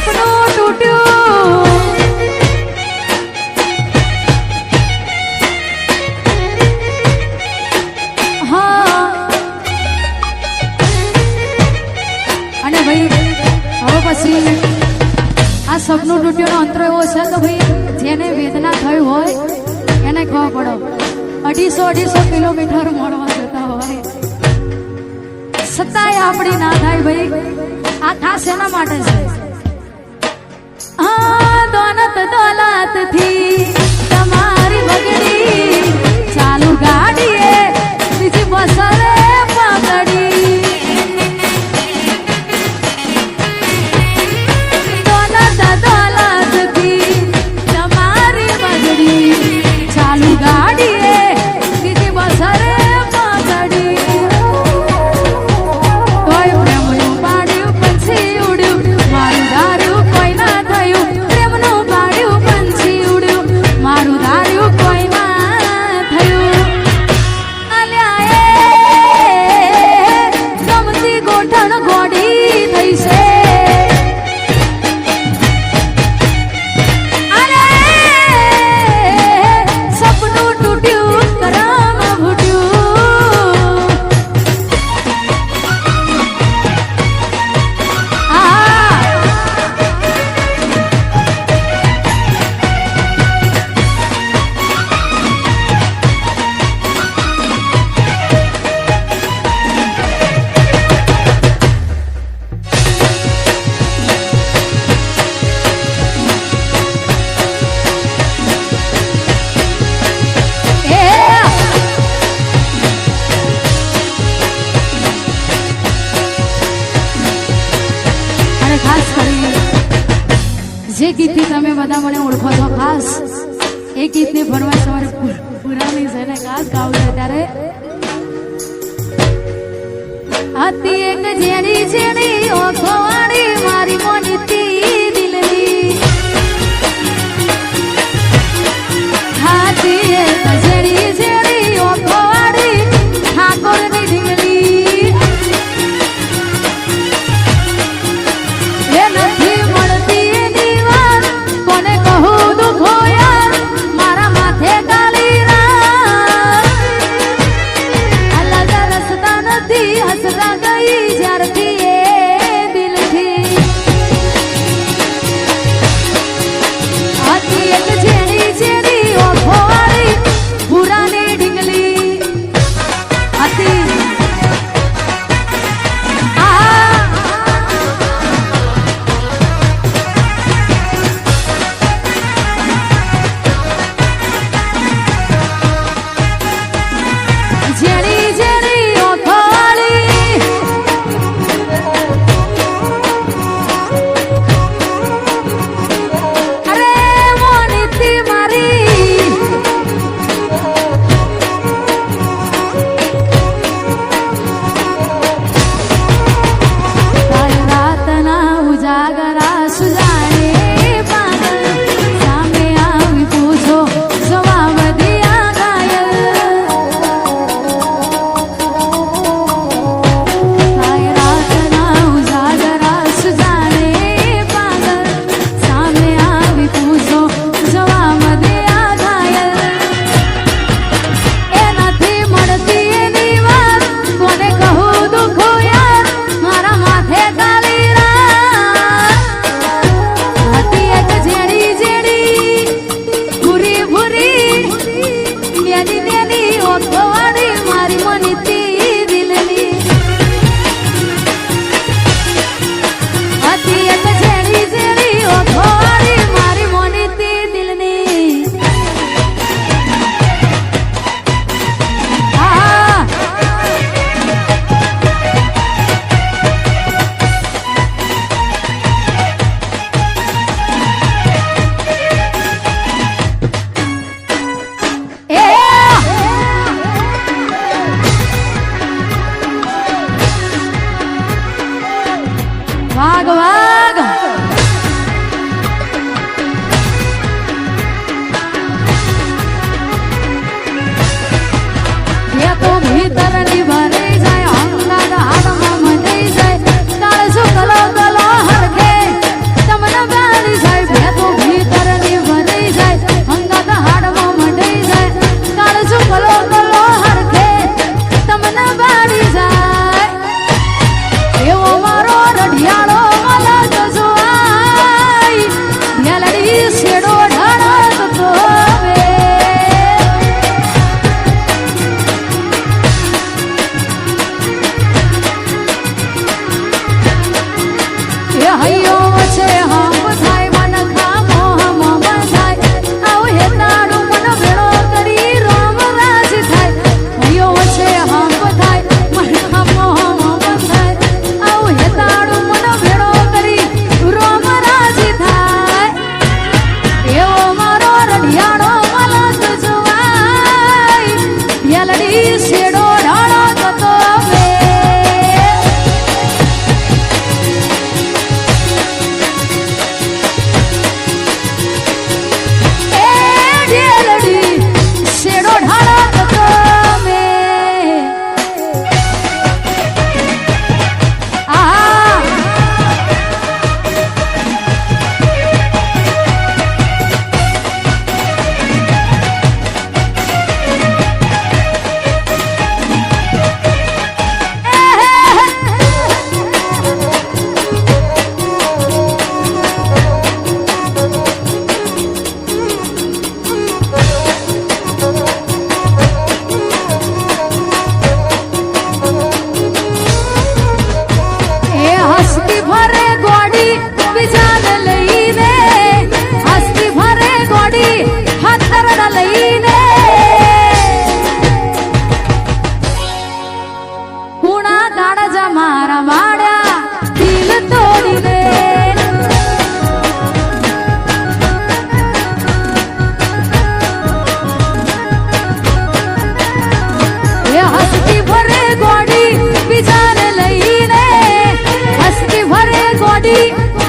સપનું તૂટ્યું હા અને ભાઈ હવે પછી આ સપનું તૂટ્યું નો અંતર એવો છે તો ભાઈ જેને વેદના થઈ હોય એને ખબર પડો 250 કિલોમીટર મળવા જતા હોય છતાંય આપણી ના થાય ભાઈ આ ખાસ એના માટે છે દોલત દોલત થી તમારી બગડી ચાલુ ગાડીએ બીજી બસરે પકડી દોલત દોલત થી તમારી બગડી ચાલુ ગાડીએ બીજી બસરે પકડી તોય પ્રેમનું પાડ્યું પછી ઉડ્યું મારું ધાર્યું કોઈ ના થયું પ્રેમનું પાડ્યું પંછી ઉડ્યું મારું ધાર્યું કોઈ ના થયું અલ્યા એ ગમતી ગોઠણ ગોડી થઈ છે અરે સપનું તૂટ્યું કરમ ફૂટ્યું અને ખાસ કરી જે ગીતથી તમે બધા મને ઓળખો છો ખાસ એ ગીતની ફરમાઈશ તમારે પુરાની છે ને ખાસ ગાવું છે ત્યારે હતી એક ઝેરી ઝેરી ઓખો વાળી મારી મોનીતી દિલની હતી એક ઝેરી ઝેરી ઓખો વાળી ઠાકોરની ઢીંગલી એ નથી મળતી એની વાત કોને કહું દુખો યાર મારા માથે કાલી રાત અલગ રસ્તા નથી હસતા ગઈ જ્યારથી એ દિલથી હતી એક ઝેરી ઝેરી ઓખો વાળી પુરાની ઢીંગલી હતી ઝેરી ઝેરી ઓખો વાળી અરે મોનીતી મારી તારી રાતના ઉજાગરા સુજાને પાગલ સામે આવી પૂછો જવાબ દિયા ઘાયલ તારી રાતના ઉજાગરા સુજાને પાગલ સામે આવી પૂછો જવાબ દિયા ઘાયલ એ નથી મળતી એની વાત કોને કહું દુખો યાર મારા માથે કાલી રાત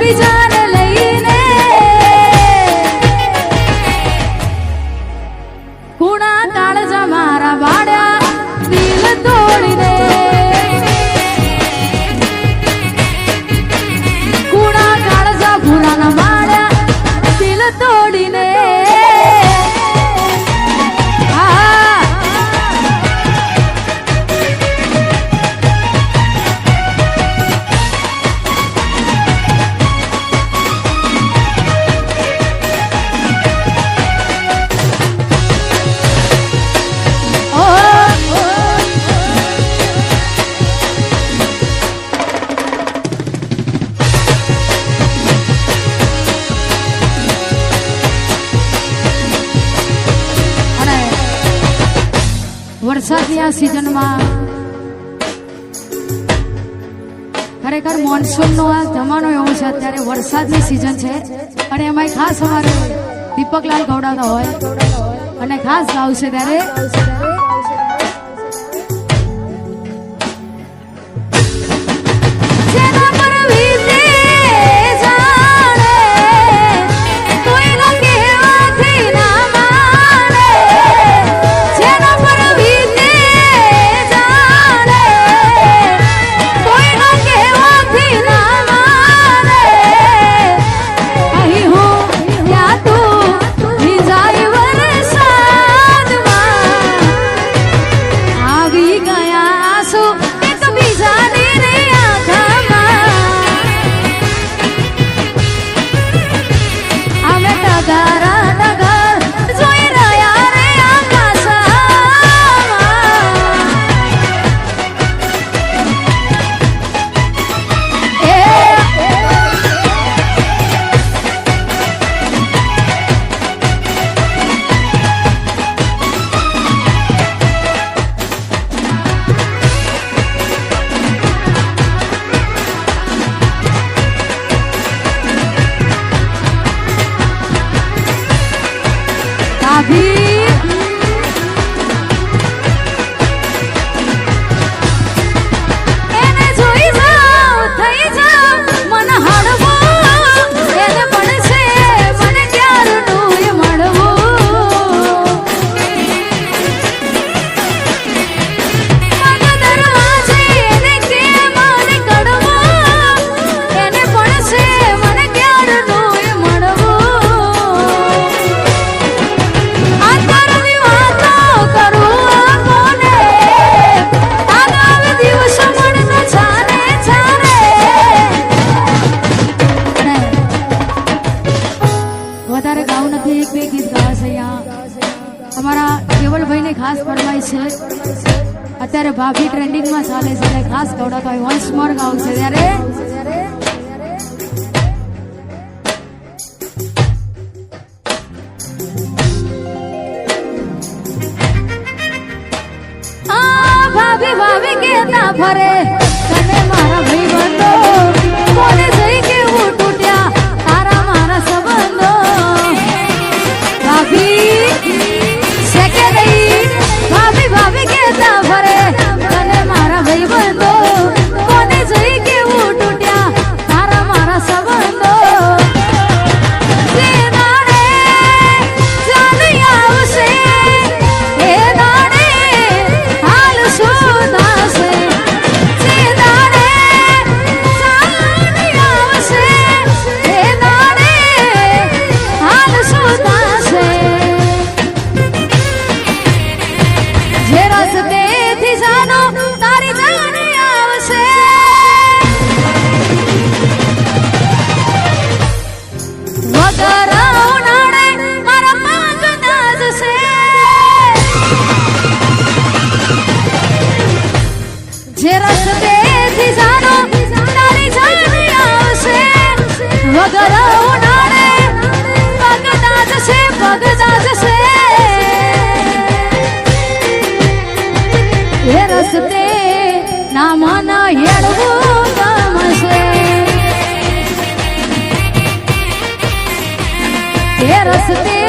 બીજાને લઈને કુણા કાળજા મારા વાડ્યા દિલ તોડીને કુણા કાળજા ભૂરાના વાડ્યા દિલ તોડીને વરસાદની આ સિઝનમાં ખરેખર મોન્સૂનનો આ જમાનો એવો છે. અત્યારે વરસાદની સિઝન છે અને એમાંય ખાસ અમારે દીપકલાલ ગૌડાતા હોય અને ખાસ ગાવશે ત્યારે ખાસ ફરમાઈ છે. અત્યારે ભાભી ટ્રેન્ડિંગમાં ચાલે છે એટલે ખાસ ગૌડાતા હોય. વન્સ મોર ગાવ છે ત્યારે ભાભી ભાભી કેતા ફરે તને મારા ભાઈ બંધો કોને જઈ કેવું તૂટ્યા તારા મારા સંબંધો ભાભી ભાભી કેતા ફરે તને મારા ભાઈ બંધો કોને જઈ કેવું તૂટ્યા તારા મારા સંબંધો જે દાડે ચાલી આવશે એ દાડે હાલ શું થશે જે દાડે ચાલી આવશે એ દાડે હાલ શું થશે જે રસ્તેથી જાનો તારી જાન આવશે વગર ઉનાળે મારા પગ દાઝશે જે રસ્તેથી જાનો તારી જાન આવશે વગર ઉનાળે પગ દાઝશે પગ દાઝશે એ રસ્તે ના મન હેડવું ગમશે એ રસ્તે